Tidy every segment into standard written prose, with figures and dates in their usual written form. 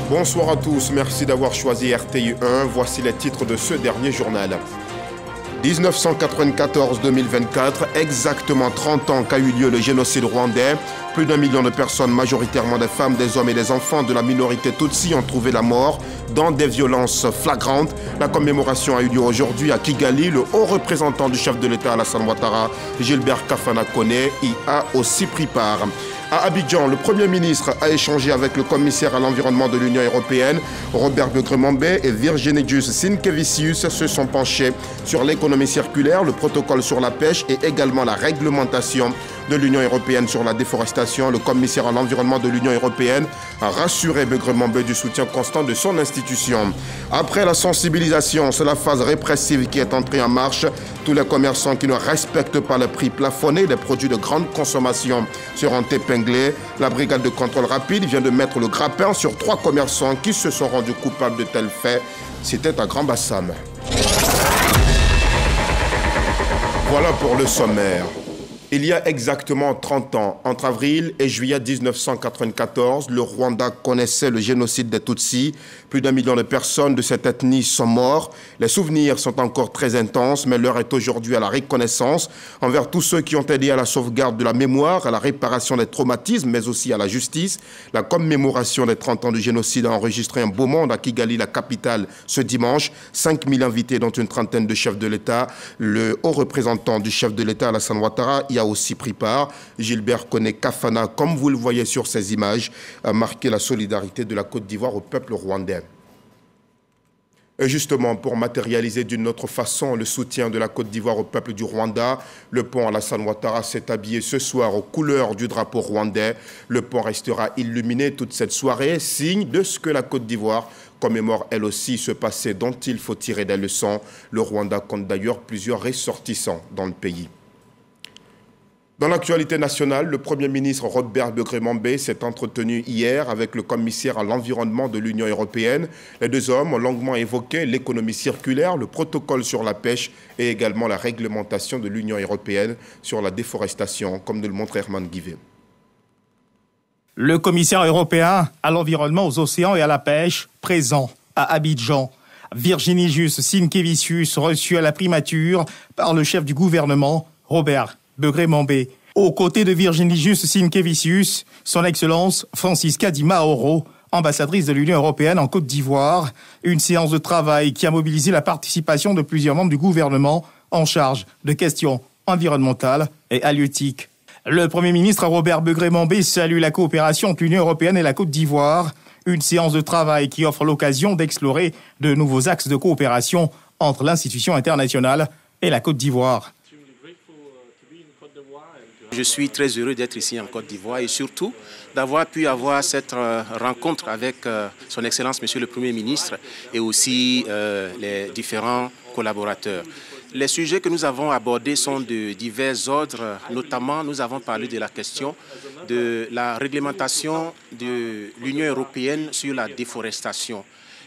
Bonsoir à tous, merci d'avoir choisi RTI1. Voici les titres de ce dernier journal. 1994-2024, exactement 30 ans qu'a eu lieu le génocide rwandais. Plus d'1 million de personnes, majoritairement des femmes, des hommes et des enfants de la minorité Tutsi, ont trouvé la mort dans des violences flagrantes. La commémoration a eu lieu aujourd'hui à Kigali. Le haut représentant du chef de l'État, Alassane Ouattara, Gilbert Kafana Koné, y a aussi pris part. À Abidjan, le Premier ministre a échangé avec le commissaire à l'environnement de l'Union européenne, Robert Begremambe, et Virginijus Sinkevicius se sont penchés sur l'économie circulaire, le protocole sur la pêche et également la réglementation de l'Union européenne sur la déforestation. Le commissaire à l'environnement de l'Union européenne a rassuré Begremambe du soutien constant de son institution. Après la sensibilisation, c'est la phase répressive qui est entrée en marche. Tous les commerçants qui ne respectent pas le prix plafonné des produits de grande consommation seront épinglés. La brigade de contrôle rapide vient de mettre le grappin sur 3 commerçants qui se sont rendus coupables de tels faits. C'était à Grand Bassam. Voilà pour le sommaire. Il y a exactement 30 ans, entre avril et juillet 1994, le Rwanda connaissait le génocide des Tutsis. Plus d'1 million de personnes de cette ethnie sont mortes. Les souvenirs sont encore très intenses, mais l'heure est aujourd'hui à la reconnaissance envers tous ceux qui ont aidé à la sauvegarde de la mémoire, à la réparation des traumatismes, mais aussi à la justice. La commémoration des 30 ans du génocide a enregistré un beau monde à Kigali, la capitale, ce dimanche. 5000 invités, dont une trentaine de chefs de l'État. Le haut représentant du chef de l'État, Alassane Ouattara, y a aussi pris part. Gilbert Koné Kafana, comme vous le voyez sur ces images, a marqué la solidarité de la Côte d'Ivoire au peuple rwandais. Et justement, pour matérialiser d'une autre façon le soutien de la Côte d'Ivoire au peuple du Rwanda, le pont Alassane Ouattara s'est habillé ce soir aux couleurs du drapeau rwandais. Le pont restera illuminé toute cette soirée, signe de ce que la Côte d'Ivoire commémore elle aussi ce passé dont il faut tirer des leçons. Le Rwanda compte d'ailleurs plusieurs ressortissants dans le pays. Dans l'actualité nationale, le Premier ministre Robert Begremambe s'est entretenu hier avec le commissaire à l'environnement de l'Union européenne. Les deux hommes ont longuement évoqué l'économie circulaire, le protocole sur la pêche et également la réglementation de l'Union européenne sur la déforestation, comme nous le montre Herman Guivet. Le commissaire européen à l'environnement, aux océans et à la pêche, présent à Abidjan. Virginijus Sinkevicius, reçu à la primature par le chef du gouvernement, Robert Begremambe. Aux côtés de Virginijus Sinkevicius, son Excellence Francisca Di Mauro, ambassadrice de l'Union européenne en Côte d'Ivoire, une séance de travail qui a mobilisé la participation de plusieurs membres du gouvernement en charge de questions environnementales et halieutiques. Le Premier ministre Robert Begremambe salue la coopération entre l'Union européenne et la Côte d'Ivoire, une séance de travail qui offre l'occasion d'explorer de nouveaux axes de coopération entre l'institution internationale et la Côte d'Ivoire. Je suis très heureux d'être ici en Côte d'Ivoire et surtout d'avoir pu avoir cette rencontre avec son Excellence Monsieur le Premier ministre et aussi les différents collaborateurs. Les sujets que nous avons abordés sont de divers ordres, notamment nous avons parlé de la question de la réglementation de l'Union européenne sur la déforestation.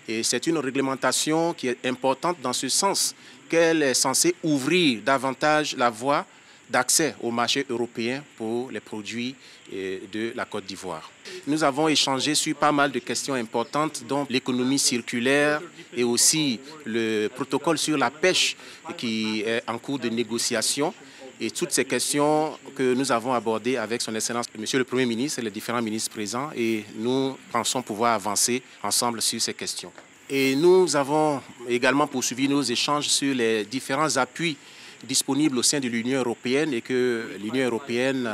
Et c'est une réglementation qui est importante dans ce sens qu'elle est censée ouvrir davantage la voie d'accès au marché européen pour les produits de la Côte d'Ivoire. Nous avons échangé sur pas mal de questions importantes, dont l'économie circulaire et aussi le protocole sur la pêche qui est en cours de négociation. Et toutes ces questions que nous avons abordées avec son Excellence, Monsieur le Premier ministre et les différents ministres présents, et nous pensons pouvoir avancer ensemble sur ces questions. Et nous avons également poursuivi nos échanges sur les différents appuis disponibles au sein de l'Union européenne et que l'Union européenne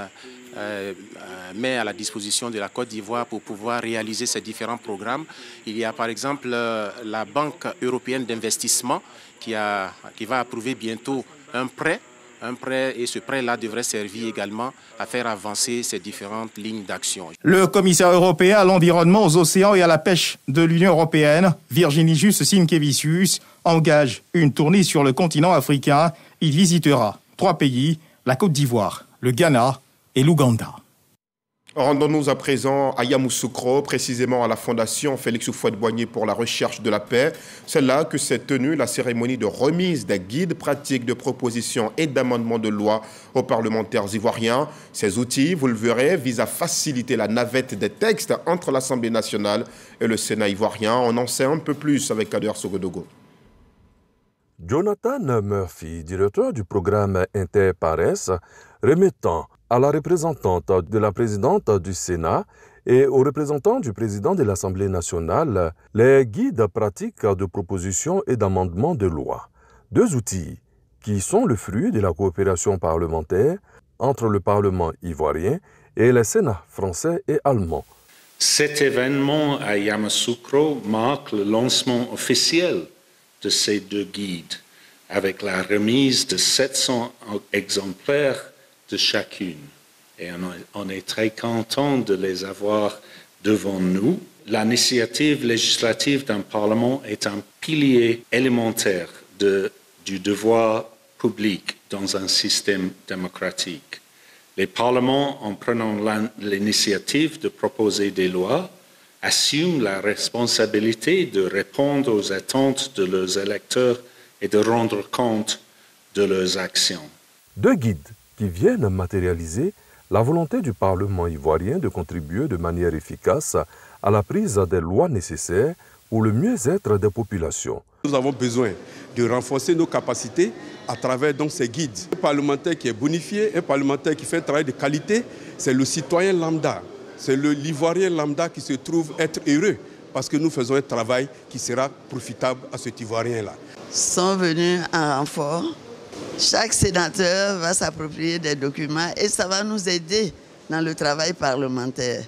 met à la disposition de la Côte d'Ivoire pour pouvoir réaliser ces différents programmes. Il y a par exemple la Banque européenne d'investissement qui va approuver bientôt un prêt et ce prêt-là devrait servir également à faire avancer ces différentes lignes d'action. Le commissaire européen à l'environnement, aux océans et à la pêche de l'Union européenne, Virginijus Sinkevicius, engage une tournée sur le continent africain. Il visitera 3 pays, la Côte d'Ivoire, le Ghana et l'Ouganda. Rendons-nous à présent à Yamoussoukro, précisément à la Fondation Félix Houphouët-Boigny pour la recherche de la paix. C'est là que s'est tenue la cérémonie de remise des guides pratiques de propositions et d'amendements de loi aux parlementaires ivoiriens. Ces outils, vous le verrez, visent à faciliter la navette des textes entre l'Assemblée nationale et le Sénat ivoirien. On en sait un peu plus avec Kader Sogodogo. Jonathan Murphy, directeur du programme Interpares, remettant à la représentante de la présidente du Sénat et au représentant du président de l'Assemblée nationale les guides pratiques de propositions et d'amendements de loi. Deux outils qui sont le fruit de la coopération parlementaire entre le Parlement ivoirien et les Sénats français et allemands. Cet événement à Yamoussoukro marque le lancement officiel de ces deux guides, avec la remise de 700 exemplaires de chacune. Et on est très content de les avoir devant nous. L'initiative législative d'un Parlement est un pilier élémentaire du devoir public dans un système démocratique. Les parlements, en prenant l'initiative de proposer des lois, assument la responsabilité de répondre aux attentes de leurs électeurs et de rendre compte de leurs actions. Deux guides qui viennent matérialiser la volonté du Parlement ivoirien de contribuer de manière efficace à la prise des lois nécessaires pour le mieux-être des populations. Nous avons besoin de renforcer nos capacités à travers donc, ces guides. Un parlementaire qui est bonifié, un parlementaire qui fait un travail de qualité, c'est le citoyen lambda, c'est l'Ivoirien lambda qui se trouve être heureux parce que nous faisons un travail qui sera profitable à cet Ivoirien-là. Sont venus en renfort. Chaque sénateur va s'approprier des documents et ça va nous aider dans le travail parlementaire.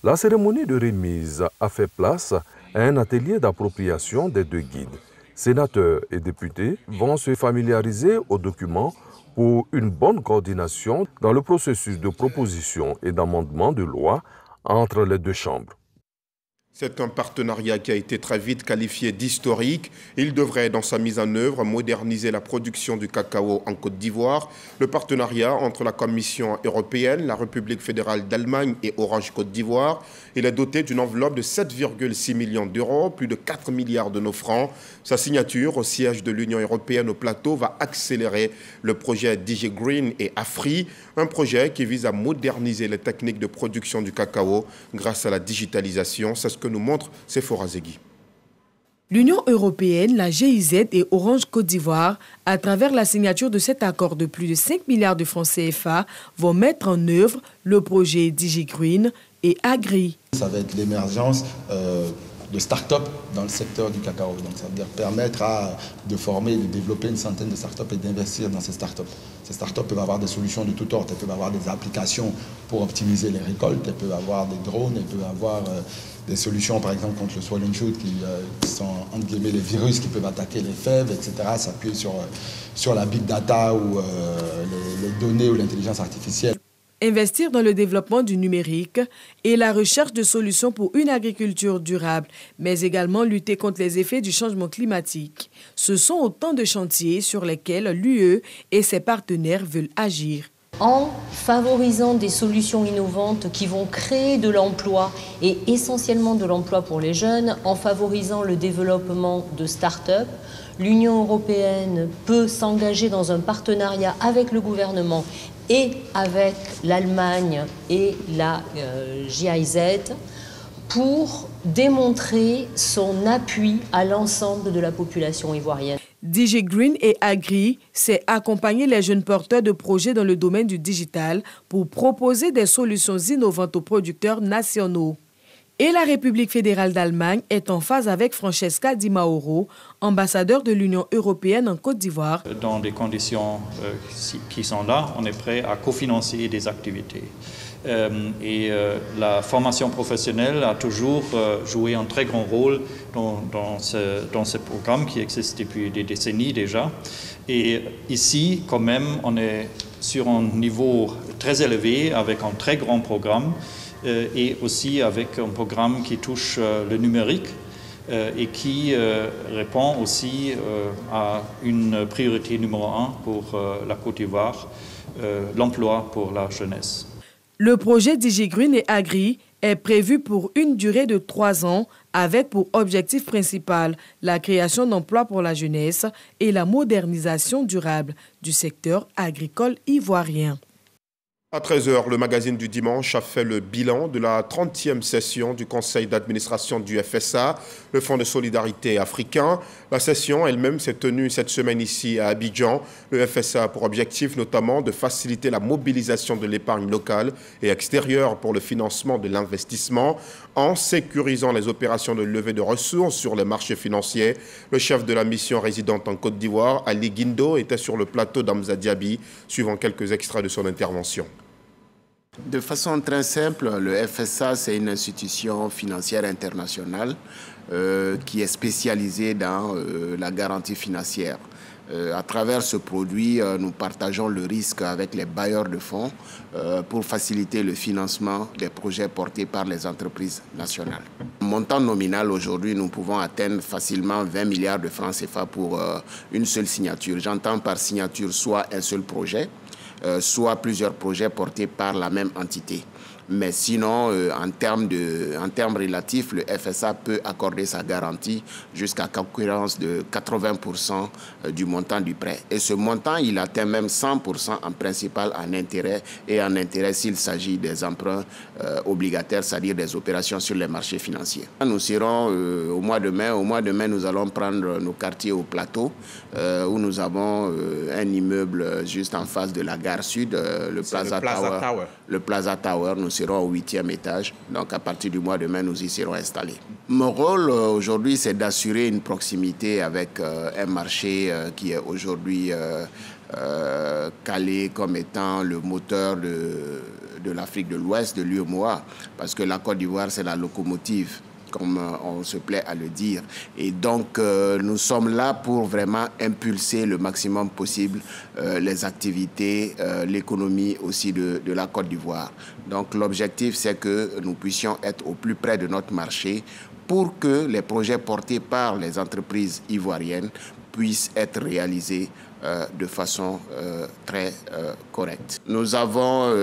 La cérémonie de remise a fait place à un atelier d'appropriation des deux guides. Sénateurs et députés vont se familiariser aux documents pour une bonne coordination dans le processus de proposition et d'amendement de loi entre les deux chambres. C'est un partenariat qui a été très vite qualifié d'historique. Il devrait, dans sa mise en œuvre, moderniser la production du cacao en Côte d'Ivoire. Le partenariat entre la Commission européenne, la République fédérale d'Allemagne et Orange Côte d'Ivoire, il est doté d'une enveloppe de 7,6 millions d'euros, plus de 4 milliards de nos francs. Sa signature au siège de l'Union européenne au plateau va accélérer le projet DigiGreen et Afri, un projet qui vise à moderniser les techniques de production du cacao grâce à la digitalisation. C'est ce que nous montre Sephora Zegui. L'Union européenne, la GIZ et Orange Côte d'Ivoire, à travers la signature de cet accord de plus de 5 milliards de francs CFA, vont mettre en œuvre le projet DigiGreen et Agri. Ça va être l'émergence de start-up dans le secteur du cacao. Donc ça veut dire permettre de former, de développer une centaine de start-up et d'investir dans ces start-up. Ces start-up peuvent avoir des solutions de toutes sortes. Elles peuvent avoir des applications pour optimiser les récoltes, elles peuvent avoir des drones, elles peuvent avoir des solutions par exemple contre le swollen shoot qui sont entre guillemets les virus qui peuvent attaquer les fèves, etc. S'appuyer sur la big data ou les données ou l'intelligence artificielle. Investir dans le développement du numérique et la recherche de solutions pour une agriculture durable, mais également lutter contre les effets du changement climatique. Ce sont autant de chantiers sur lesquels l'UE et ses partenaires veulent agir. En favorisant des solutions innovantes qui vont créer de l'emploi et essentiellement de l'emploi pour les jeunes, en favorisant le développement de start-up, l'Union européenne peut s'engager dans un partenariat avec le gouvernement et avec l'Allemagne et la GIZ pour démontrer son appui à l'ensemble de la population ivoirienne. DigiGreen et Agri, c'est accompagner les jeunes porteurs de projets dans le domaine du digital pour proposer des solutions innovantes aux producteurs nationaux. Et la République fédérale d'Allemagne est en phase avec Francesca Di Mauro, ambassadeur de l'Union européenne en Côte d'Ivoire. Dans des conditions qui sont là, on est prêt à cofinancer des activités. La formation professionnelle a toujours joué un très grand rôle dans ce programme qui existe depuis des décennies déjà. Et ici, quand même, on est sur un niveau très élevé avec un très grand programme et aussi avec un programme qui touche le numérique et qui répond aussi à une priorité numéro 1 pour la Côte d'Ivoire, l'emploi pour la jeunesse. Le projet DigiGreen et Agri est prévu pour une durée de 3 ans avec pour objectif principal la création d'emplois pour la jeunesse et la modernisation durable du secteur agricole ivoirien. À 13h, le magazine du dimanche a fait le bilan de la 30e session du conseil d'administration du FSA, le Fonds de solidarité africain. La session elle-même s'est tenue cette semaine ici à Abidjan. Le FSA a pour objectif notamment de faciliter la mobilisation de l'épargne locale et extérieure pour le financement de l'investissement en sécurisant les opérations de levée de ressources sur les marchés financiers. Le chef de la mission résidente en Côte d'Ivoire, Ali Guindo, était sur le plateau d'Amza Diaby, suivant quelques extraits de son intervention. De façon très simple, le FSA, c'est une institution financière internationale qui est spécialisée dans la garantie financière. À travers ce produit, nous partageons le risque avec les bailleurs de fonds pour faciliter le financement des projets portés par les entreprises nationales. Montant nominal, aujourd'hui, nous pouvons atteindre facilement 20 milliards de francs CFA pour une seule signature. J'entends par signature soit un seul projet, soit plusieurs projets portés par la même entité. Mais sinon, en termes relatifs, le FSA peut accorder sa garantie jusqu'à concurrence de 80% du montant du prêt. Et ce montant, il atteint même 100% en principal en intérêt et en intérêt s'il s'agit des emprunts obligataires, c'est-à-dire des opérations sur les marchés financiers. Nous serons au mois de mai. Au mois de mai, nous allons prendre nos quartiers au plateau où nous avons un immeuble juste en face de la gare sud, le Plaza Tower. Le Plaza Tower, nous serons au 8e étage. Donc, à partir du mois de mai, nous y serons installés. Mon rôle aujourd'hui, c'est d'assurer une proximité avec un marché qui est aujourd'hui calé comme étant le moteur de l'Afrique de l'Ouest, de l'UEMOA, parce que la Côte d'Ivoire, c'est la locomotive, comme on se plaît à le dire. Et donc, nous sommes là pour vraiment impulser le maximum possible les activités, l'économie aussi de la Côte d'Ivoire. Donc, l'objectif, c'est que nous puissions être au plus près de notre marché pour que les projets portés par les entreprises ivoiriennes puissent être réalisés de façon très correcte. Nous avons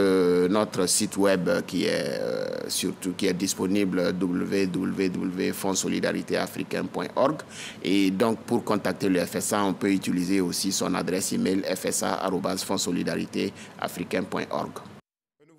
notre site web qui est disponible www.fondsolidaritéafricain.org et donc pour contacter le FSA, on peut utiliser aussi son adresse email fsa@fondsolidaritéafricain.org.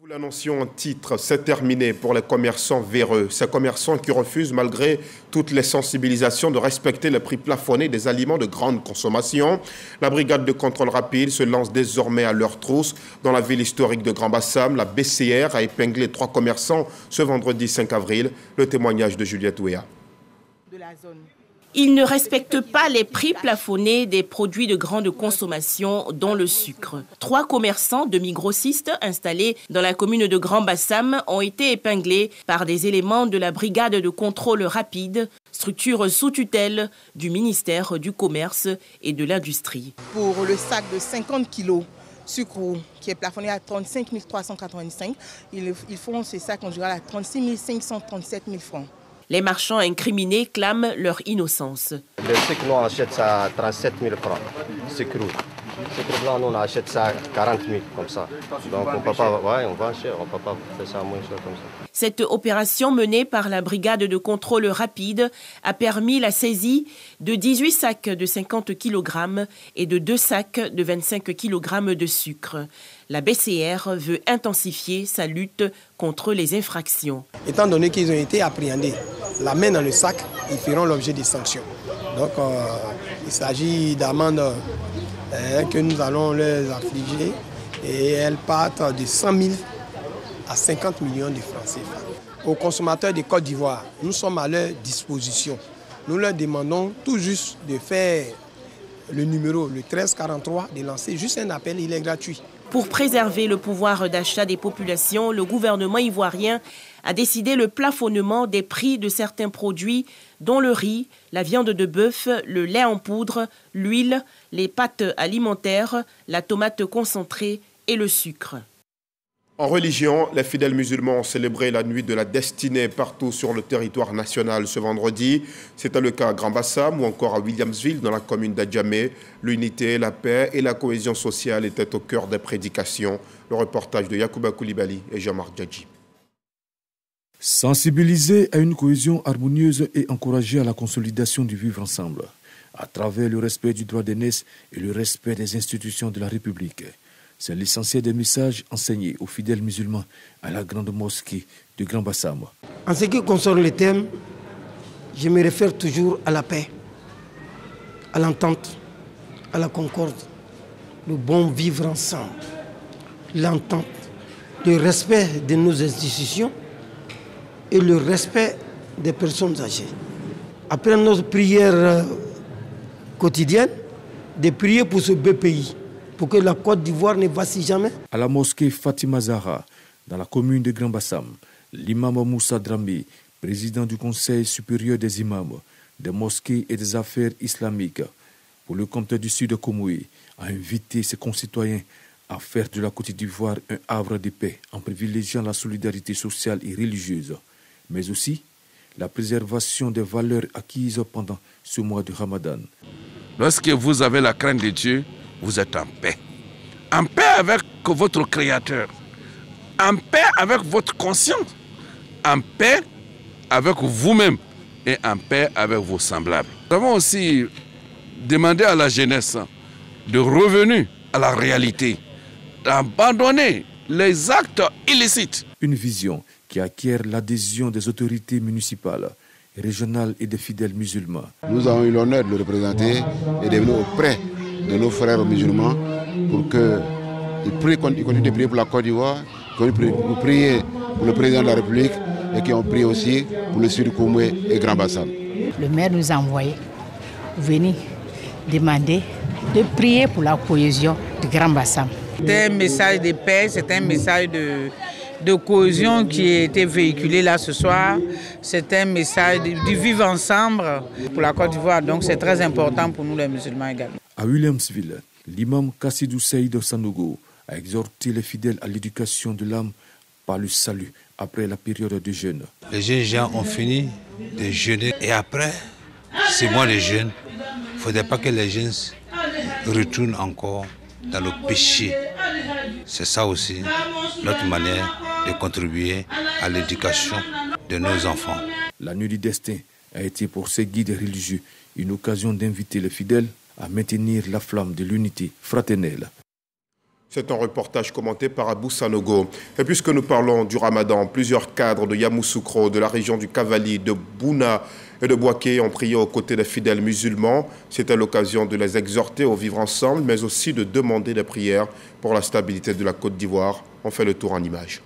L'annonçons en titre, c'est terminé pour les commerçants véreux. Ces commerçants qui refusent, malgré toutes les sensibilisations, de respecter les prix plafonnés des aliments de grande consommation. La brigade de contrôle rapide se lance désormais à leur trousse. Dans la ville historique de Grand-Bassam, la BCR a épinglé 3 commerçants ce vendredi 5 avril. Le témoignage de Juliette Ouéa. Ils ne respectent pas les prix plafonnés des produits de grande consommation, dont le sucre. 3 commerçants demi-grossistes installés dans la commune de Grand-Bassam ont été épinglés par des éléments de la brigade de contrôle rapide, structure sous tutelle du ministère du Commerce et de l'Industrie. Pour le sac de 50 kilos sucre qui est plafonné à 35 385, ils font ce sac en général à 36 537 000 francs. Les marchands incriminés clament leur innocence. Le sucre, nous, on achète ça à 37 000 francs. Sucre blanc, nous, on achète ça à 40 000, comme ça. Donc, on peut pas, on vend cher, on ne peut pas faire ça moins cher comme ça. Cette opération menée par la brigade de contrôle rapide a permis la saisie de 18 sacs de 50 kg et de 2 sacs de 25 kg de sucre. La BCR veut intensifier sa lutte contre les infractions. Étant donné qu'ils ont été appréhendés, la main dans le sac, ils feront l'objet des sanctions. Donc, il s'agit d'amendes que nous allons leur affliger et elles partent de 100 000 à 50 millions de francs CFA. Aux consommateurs de Côte d'Ivoire, nous sommes à leur disposition. Nous leur demandons tout juste de faire le numéro, le 1343, de lancer juste un appel, il est gratuit. Pour préserver le pouvoir d'achat des populations, le gouvernement ivoirien a décidé le plafonnement des prix de certains produits, dont le riz, la viande de bœuf, le lait en poudre, l'huile, les pâtes alimentaires, la tomate concentrée et le sucre. En religion, les fidèles musulmans ont célébré la nuit de la destinée partout sur le territoire national ce vendredi. C'était le cas à Grand Bassam ou encore à Williamsville dans la commune d'Adjamé. L'unité, la paix et la cohésion sociale étaient au cœur des prédications. Le reportage de Yacouba Koulibaly et Jean-Marc Djadji. Sensibiliser à une cohésion harmonieuse et encourager à la consolidation du vivre ensemble, à travers le respect du droit d'aînesse et le respect des institutions de la République. C'est l'essentiel des messages enseignés aux fidèles musulmans à la grande mosquée de Grand Bassam. En ce qui concerne les thèmes, je me réfère toujours à la paix, à l'entente, à la concorde, le bon vivre ensemble, l'entente, le respect de nos institutions et le respect des personnes âgées. Après notre prière quotidienne, de prier pour ce beau pays, pour que la Côte d'Ivoire ne vacille jamais. À la mosquée Fatima Zahra, dans la commune de Grand Bassam, l'imam Moussa Dramé, président du Conseil supérieur des imams, des mosquées et des affaires islamiques, pour le compte du Sud de Komoué, a invité ses concitoyens à faire de la Côte d'Ivoire un havre de paix en privilégiant la solidarité sociale et religieuse, mais aussi la préservation des valeurs acquises pendant ce mois de Ramadan. Lorsque vous avez la crainte de Dieu, vous êtes en paix avec votre Créateur, en paix avec votre conscience, en paix avec vous-même et en paix avec vos semblables. Nous avons aussi demandé à la jeunesse de revenir à la réalité, d'abandonner les actes illicites. Une vision qui acquiert l'adhésion des autorités municipales, régionales et des fidèles musulmans. Nous avons eu l'honneur de le représenter et de venir auprès de nos frères musulmans pour qu'ils continuent de prier pour la Côte d'Ivoire, pour prier pour le président de la République et qui ont prié aussi pour le Sud Komoué et Grand Bassam. Le maire nous a envoyé venir demander de prier pour la cohésion de Grand Bassam. C'était un message de paix, c'était un message de cohésion qui a été véhiculé là ce soir. C'est un message du vivre ensemble pour la Côte d'Ivoire, donc c'est très important pour nous les musulmans également. À Williamsville, l'imam Kassidou Saïd Sanogo a exhorté les fidèles à l'éducation de l'âme par le salut après la période de jeûne. Les jeunes gens ont fini de jeûner et après, c'est moi les jeunes. Il ne faudrait pas que les jeunes retournent encore dans le péché. C'est ça aussi notre manière de contribuer à l'éducation de nos enfants. La nuit du destin a été pour ces guides religieux une occasion d'inviter les fidèles à maintenir la flamme de l'unité fraternelle. C'est un reportage commenté par Abou Sanogo. Et puisque nous parlons du Ramadan, plusieurs cadres de Yamoussoukro, de la région du Cavali, de Bouna et de Bouaké ont prié aux côtés des fidèles musulmans. C'était l'occasion de les exhorter au vivre ensemble, mais aussi de demander des prières pour la stabilité de la Côte d'Ivoire. On fait le tour en images.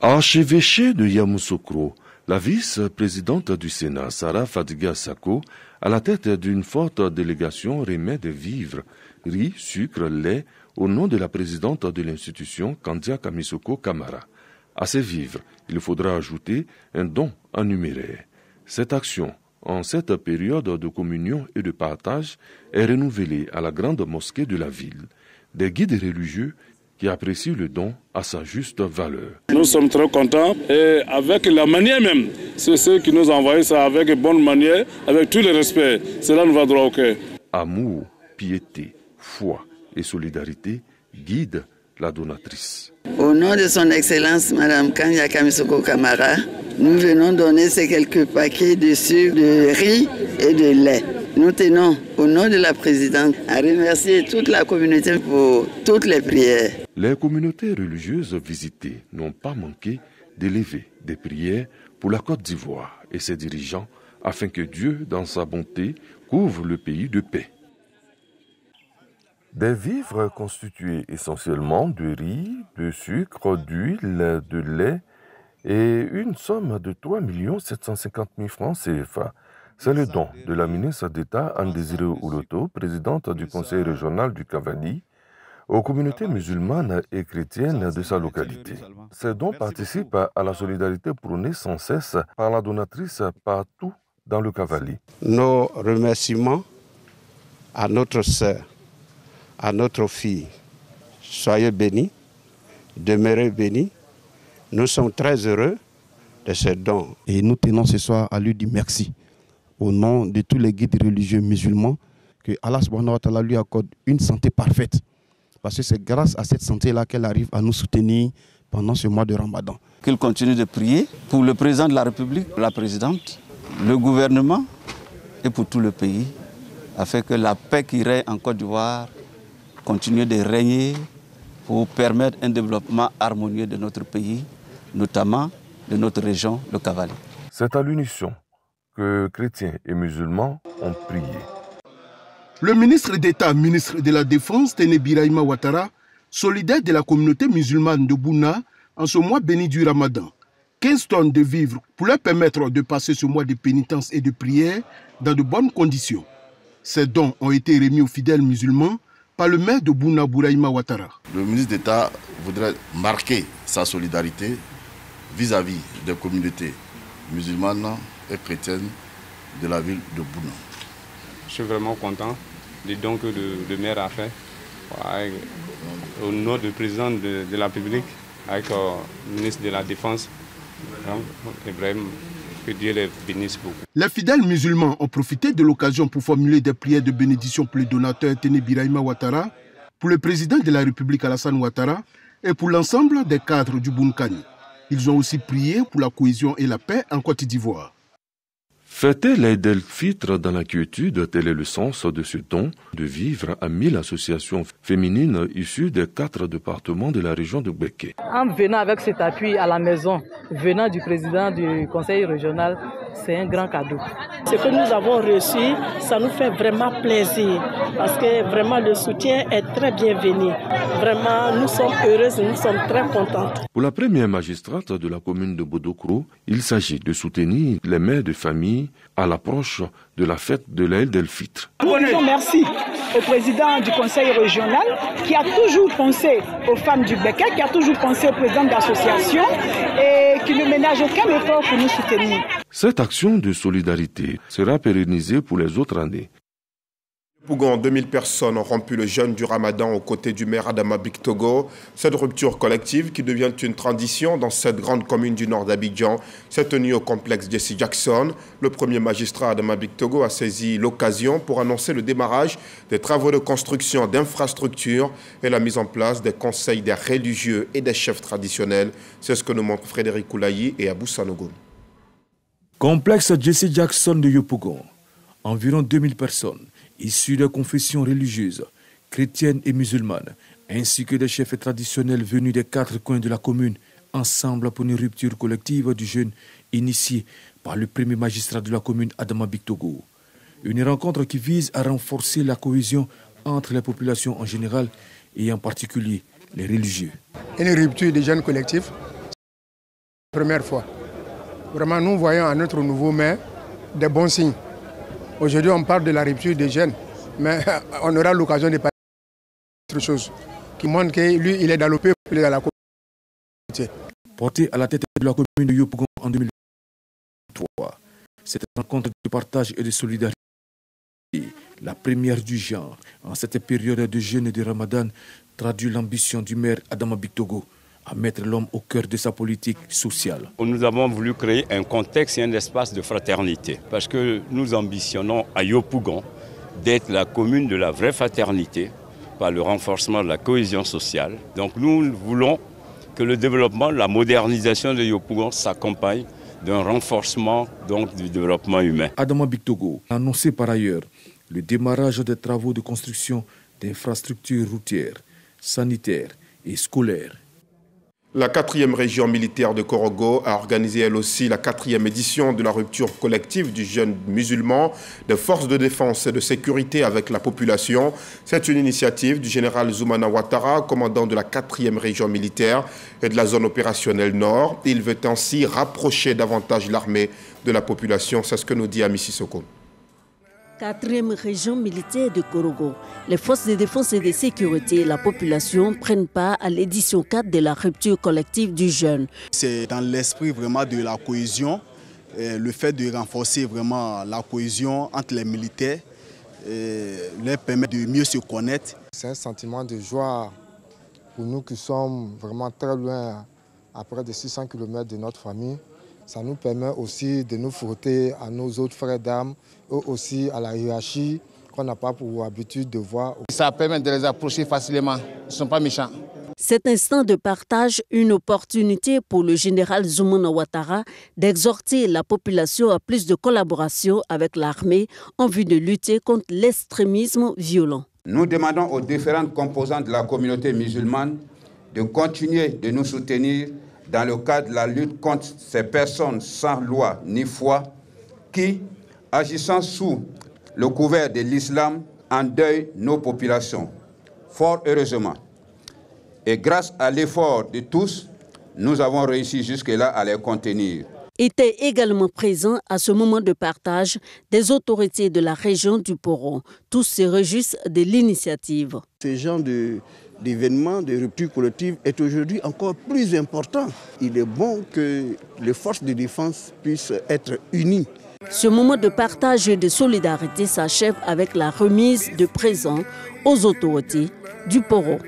À l'archevêché de Yamoussoukro, la vice-présidente du Sénat, Sarah Fadiga Sako, à la tête d'une forte délégation, remet des vivres, riz, sucre, lait, au nom de la présidente de l'institution, Kandia Kamisoko Kamara. À ces vivres, il faudra ajouter un don en numéraire. Cette action, en cette période de communion et de partage, est renouvelée à la grande mosquée de la ville. Des guides religieux qui apprécient le don à sa juste valeur. Nous sommes très contents et avec la manière même, c'est ceux qui nous envoient ça avec bonne manière, avec tout le respect. Cela nous va droit au cœur. Amour, piété, foi et solidarité guident la donatrice. Au nom de son Excellence, Madame Kandia Kamisoko Kamara, nous venons donner ces quelques paquets de sucre, de riz et de lait. Nous tenons, au nom de la présidente, à remercier toute la communauté pour toutes les prières. Les communautés religieuses visitées n'ont pas manqué d'élever des prières pour la Côte d'Ivoire et ses dirigeants afin que Dieu, dans sa bonté, couvre le pays de paix. Des vivres constitués essentiellement de riz, de sucre, d'huile, de lait et une somme de 3 750 000 francs CFA. C'est le don de la ministre d'État Andésiré Ouloto, présidente du conseil régional du Cavali, aux communautés musulmanes et chrétiennes de sa localité. Ces dons participent à la solidarité prônée sans cesse par la donatrice partout dans le Cavali. Nos remerciements à notre sœur, à notre fille. Soyez bénis, demeurez bénis. Nous sommes très heureux de ce don. Et nous tenons ce soir à lui dire merci au nom de tous les guides religieux musulmans, que Allah subhanahu wa ta'ala lui accorde une santé parfaite. Parce que c'est grâce à cette santé-là qu'elle arrive à nous soutenir pendant ce mois de Ramadan. Qu'il continue de prier pour le président de la République, la présidente, le gouvernement et pour tout le pays, afin que la paix qui règne en Côte d'Ivoire continue de régner pour permettre un développement harmonieux de notre pays, notamment de notre région, le Cavaly. C'est à l'unisson que chrétiens et musulmans ont prié. Le ministre d'État, ministre de la Défense, Téné Birahima Ouattara, solidaire de la communauté musulmane de Bouna, en ce mois béni du Ramadan, 15 tonnes de vivres pour leur permettre de passer ce mois de pénitence et de prière dans de bonnes conditions. Ces dons ont été remis aux fidèles musulmans par le maire de Bouna, Birahima Ouattara. Le ministre d'État voudrait marquer sa solidarité vis-à-vis des communautés musulmanes et chrétiennes de la ville de Bouna. Je suis vraiment content des dons que le maire a fait au nom du président de la République avec le ministre de la Défense, Ibrahim, que Dieu les bénisse beaucoup. Les fidèles musulmans ont profité de l'occasion pour formuler des prières de bénédiction pour le donateur Téné Birahima Ouattara, pour le président de la République Alassane Ouattara et pour l'ensemble des cadres du Bounkani. Ils ont aussi prié pour la cohésion et la paix en Côte d'Ivoire. Fêter l'Aïd el-Fitr dans la quiétude, tel est le sens de ce don de vivre à 1000 associations féminines issues des 4 départements de la région de Béké. En venant avec cet appui à la maison, venant du président du conseil régional, c'est un grand cadeau. Ce que nous avons reçu, ça nous fait vraiment plaisir parce que vraiment le soutien est très bienvenu. Vraiment, nous sommes heureuses, nous sommes très contentes. Pour la première magistrate de la commune de Bodokro, il s'agit de soutenir les mères de famille à l'approche de la fête de l'Aïd el-Fitr. Nous disons merci au président du conseil régional qui a toujours pensé aux femmes du Béké, qui a toujours pensé au président d'association et qui ne ménage aucun effort pour nous soutenir. Cette action de solidarité sera pérennisée pour les autres années. Pougon, 2000 personnes ont rompu le jeûne du Ramadan aux côtés du maire Adama Bictogo. Cette rupture collective qui devient une tradition dans cette grande commune du nord d'Abidjan s'est tenue au complexe Jesse Jackson. Le premier magistrat Adama Bictogo a saisi l'occasion pour annoncer le démarrage des travaux de construction d'infrastructures et la mise en place des conseils des religieux et des chefs traditionnels. C'est ce que nous montrent Frédéric Koulayi et Abou Sanogo. Complexe Jesse Jackson de Yopougon. Environ 2000 personnes issus de confessions religieuses, chrétiennes et musulmanes, ainsi que des chefs traditionnels venus des 4 coins de la commune, ensemble pour une rupture collective du jeûne initiée par le premier magistrat de la commune, Adama Bictogo. Une rencontre qui vise à renforcer la cohésion entre les populations en général et en particulier les religieux. Une rupture du jeûne collectif, première fois. Vraiment, nous voyons à notre nouveau maire des bons signes. Aujourd'hui, on parle de la rupture des jeunes, mais on aura l'occasion de parler d'autre chose qui montre que lui, il est dans le peuple, il est dans la communauté. Porté à la tête de la commune de Yopougon en 2003, cette rencontre de partage et de solidarité, la première du genre, en cette période de jeûne et de Ramadan, traduit l'ambition du maire Adama Bictogo à mettre l'homme au cœur de sa politique sociale. Nous avons voulu créer un contexte et un espace de fraternité parce que nous ambitionnons à Yopougon d'être la commune de la vraie fraternité par le renforcement de la cohésion sociale. Donc nous voulons que le développement, la modernisation de Yopougon s'accompagne d'un renforcement du développement humain. Adama Bictogo a annoncé par ailleurs le démarrage des travaux de construction d'infrastructures routières, sanitaires et scolaires. La 4e région militaire de Korogo a organisé elle aussi la 4e édition de la rupture collective du jeûne musulman des forces de défense et de sécurité avec la population. C'est une initiative du général Zoumana Ouattara, commandant de la 4e région militaire et de la zone opérationnelle Nord. Il veut ainsi rapprocher davantage l'armée de la population. C'est ce que nous dit Ami Sissoko. 4e région militaire de Korogo. Les forces de défense et de sécurité et la population prennent part à l'édition 4 de la rupture collective du jeûne. C'est dans l'esprit vraiment de la cohésion, le fait de renforcer vraiment la cohésion entre les militaires, leur permet de mieux se connaître. C'est un sentiment de joie Pour nous qui sommes vraiment très loin, à près de 600 km de notre famille, ça nous permet aussi de nous frotter à nos autres frères d'armes, eux aussi à la hiérarchie qu'on n'a pas pour habitude de voir. Ça permet de les approcher facilement, ils ne sont pas méchants. Cet instant de partage, une opportunité pour le général Zoumouna Ouattara d'exhorter la population à plus de collaboration avec l'armée en vue de lutter contre l'extrémisme violent. Nous demandons aux différentes composantes de la communauté musulmane de continuer de nous soutenir dans le cadre de la lutte contre ces personnes sans loi ni foi qui, agissant sous le couvert de l'islam, endeuillent nos populations. Fort heureusement, et grâce à l'effort de tous, nous avons réussi jusque-là à les contenir. Étaient également présents à ce moment de partage des autorités de la région du Poro. Tous se réjouissent de l'initiative. Ce genre d'événement, de rupture collective est aujourd'hui encore plus important. Il est bon que les forces de défense puissent être unies. Ce moment de partage et de solidarité s'achève avec la remise de présents aux autorités du Poro.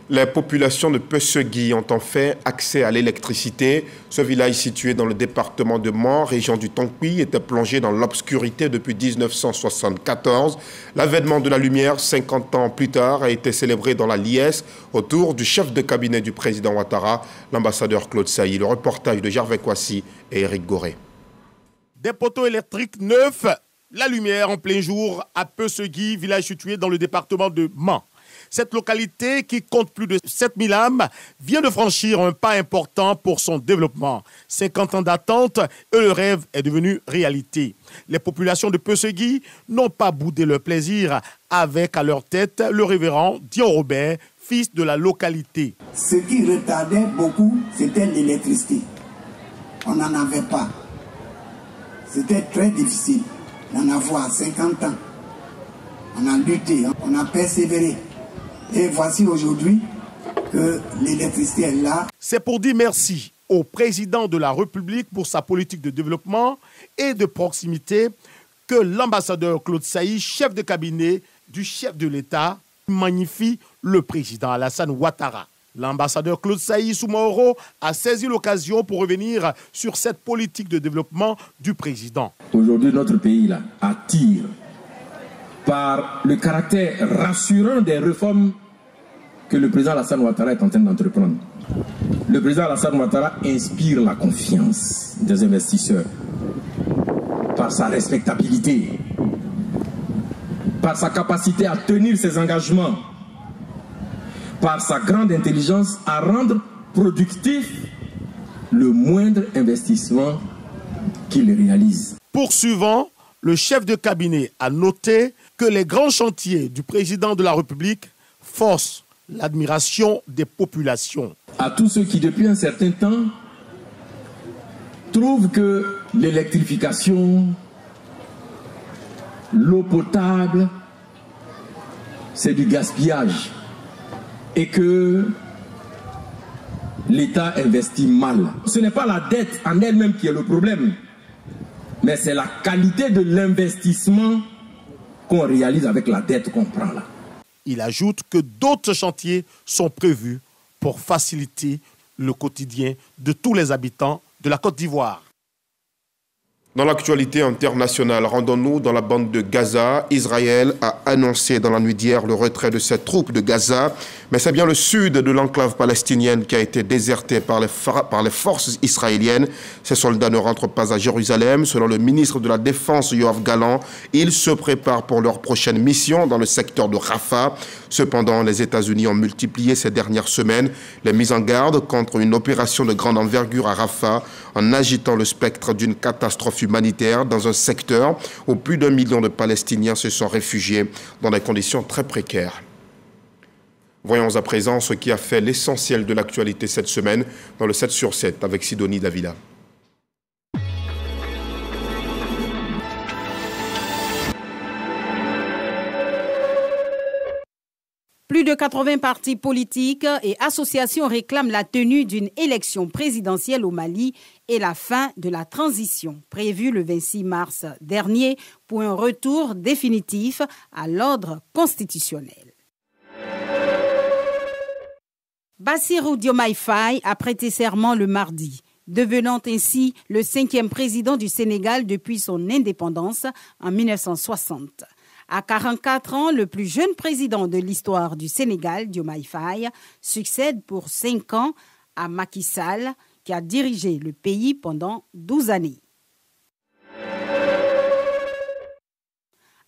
Les populations de Pessegui ont enfin accès à l'électricité. Ce village situé dans le département de Mans, région du Tonkpi, était plongé dans l'obscurité depuis 1974. L'avènement de la lumière, 50 ans plus tard, a été célébré dans la liesse autour du chef de cabinet du président Ouattara, l'ambassadeur Claude Sailly. Le reportage de Gervais Kwasi et Éric Goré. Des poteaux électriques neufs, la lumière en plein jour à Pessegui, village situé dans le département de Mans. Cette localité, qui compte plus de 7000 âmes, vient de franchir un pas important pour son développement. 50 ans d'attente et le rêve est devenu réalité. Les populations de Pessegui n'ont pas boudé leur plaisir avec à leur tête le révérend Dion Robert, fils de la localité. Ce qui retardait beaucoup, c'était l'électricité. On n'en avait pas. C'était très difficile d'en avoir 50 ans. On a lutté, on a persévéré. Et voici aujourd'hui que l'électricité est là. C'est pour dire merci au président de la République pour sa politique de développement et de proximité que l'ambassadeur Claude Sailly, chef de cabinet du chef de l'État, magnifie le président Alassane Ouattara. L'ambassadeur Claude Sailly Soumaoro a saisi l'occasion pour revenir sur cette politique de développement du président. Aujourd'hui, notre pays là, attire par le caractère rassurant des réformes que le président Alassane Ouattara est en train d'entreprendre. Le président Alassane Ouattara inspire la confiance des investisseurs par sa respectabilité, par sa capacité à tenir ses engagements, par sa grande intelligence à rendre productif le moindre investissement qu'il réalise. Poursuivant, le chef de cabinet a noté que les grands chantiers du président de la République forcent l'admiration des populations. À tous ceux qui, depuis un certain temps, trouvent que l'électrification, l'eau potable, c'est du gaspillage et que l'État investit mal. Ce n'est pas la dette en elle-même qui est le problème, mais c'est la qualité de l'investissement qu'on réalise avec la dette qu'on prend là. Il ajoute que d'autres chantiers sont prévus pour faciliter le quotidien de tous les habitants de la Côte d'Ivoire. Dans l'actualité internationale, rendons-nous dans la bande de Gaza. Israël a annoncé dans la nuit d'hier le retrait de ses troupes de Gaza. Mais c'est bien le sud de l'enclave palestinienne qui a été déserté par les forces israéliennes. Ces soldats ne rentrent pas à Jérusalem. Selon le ministre de la Défense, Yoav Gallant, ils se préparent pour leur prochaine mission dans le secteur de Rafah. Cependant, les États-Unis ont multiplié ces dernières semaines les mises en garde contre une opération de grande envergure à Rafah en agitant le spectre d'une catastrophe humanitaire dans un secteur où plus d'1 million de Palestiniens se sont réfugiés dans des conditions très précaires. Voyons à présent ce qui a fait l'essentiel de l'actualité cette semaine dans le 7 sur 7 avec Sidonie Davila. Plus de 80 partis politiques et associations réclament la tenue d'une élection présidentielle au Mali et la fin de la transition, prévue le 26 mars dernier pour un retour définitif à l'ordre constitutionnel. Bassirou Diomaye Faye a prêté serment le mardi, devenant ainsi le 5e président du Sénégal depuis son indépendance en 1960. À 44 ans, le plus jeune président de l'histoire du Sénégal, Diomaye Faye, succède pour 5 ans à Macky Sall, qui a dirigé le pays pendant 12 années.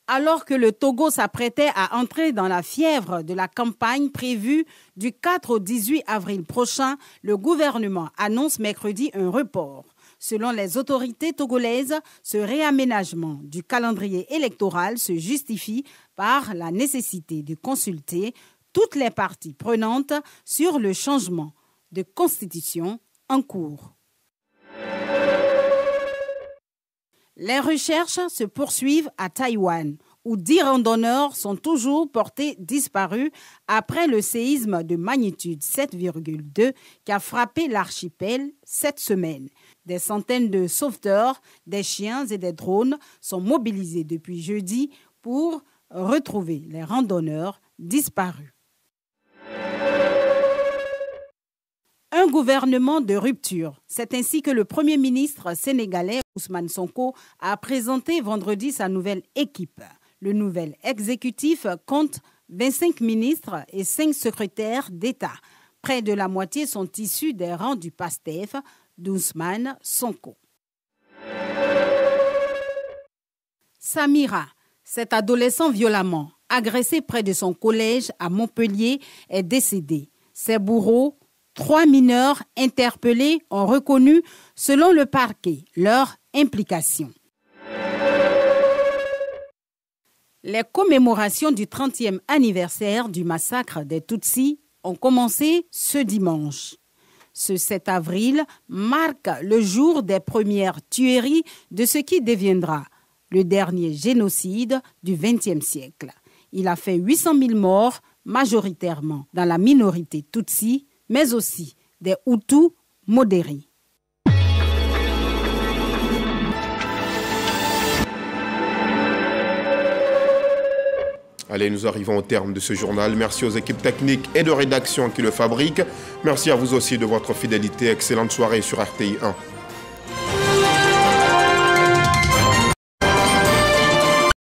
Alors que le Togo s'apprêtait à entrer dans la fièvre de la campagne prévue du 4 au 18 avril prochain, le gouvernement annonce mercredi un report. Selon les autorités togolaises, ce réaménagement du calendrier électoral se justifie par la nécessité de consulter toutes les parties prenantes sur le changement de constitution en cours. Les recherches se poursuivent à Taïwan, où 10 randonneurs sont toujours portés disparus après le séisme de magnitude 7,2 qui a frappé l'archipel cette semaine. Des centaines de sauveteurs, des chiens et des drones sont mobilisés depuis jeudi pour retrouver les randonneurs disparus. Un gouvernement de rupture. C'est ainsi que le Premier ministre sénégalais Ousmane Sonko a présenté vendredi sa nouvelle équipe. Le nouvel exécutif compte 25 ministres et 5 secrétaires d'État. Près de la moitié sont issus des rangs du PASTEF d'Ousmane Sonko. Samira, cet adolescent violemment agressé près de son collège à Montpellier, est décédé. Ses bourreaux, 3 mineurs interpellés, ont reconnu, selon le parquet, leur implication. Les commémorations du 30e anniversaire du massacre des Tutsis ont commencé ce dimanche. Ce 7 avril marque le jour des premières tueries de ce qui deviendra le dernier génocide du XXe siècle. Il a fait 800 000 morts, majoritairement dans la minorité Tutsi, mais aussi des Hutus modérés. Allez, nous arrivons au terme de ce journal. Merci aux équipes techniques et de rédaction qui le fabriquent. Merci à vous aussi de votre fidélité. Excellente soirée sur RTI 1.